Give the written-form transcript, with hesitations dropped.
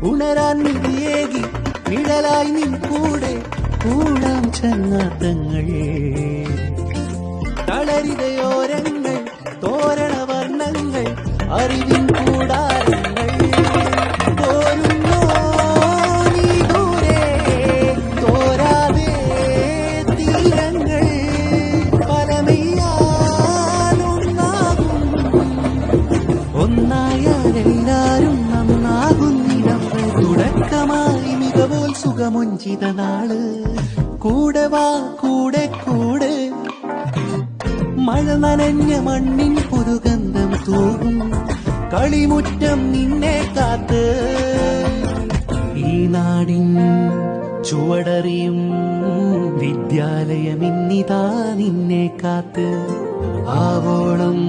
ഉണരാൻ നിധിയേകി നിഴലായി നിൻ കൂടെ കൂടാം ചങ്ങാത്തങ്ങൾ, തളരിതയോരങ്ങൾ തോരണ വർണ്ണങ്ങൾ അറിവിൻ കൂടാരങ്ങൾ. തോരുന്നോ നീ ദൂരെ തോരാതെ തീരങ്ങൾ, പലമയാലൊന്നാകും ഒന്നായാലെല്ലാരും നന്നാകുന്നിടം. തുടക്കമായി മികവോൽ സുഖമൊഞ്ചിത നാള്, കൂടെ വാ കൂടെ കൂടെ മഴ നനഞ്ഞ മണ്ണിൻ പുതുഗന്ധം തൂകും കളിമുറ്റം നിന്നെ കാത്ത്. ഈ നാടിൻ ചുവടറിയും വിദ്യാലയമിന്നിതാ നിന്നെ കാത്ത്. ആവോളം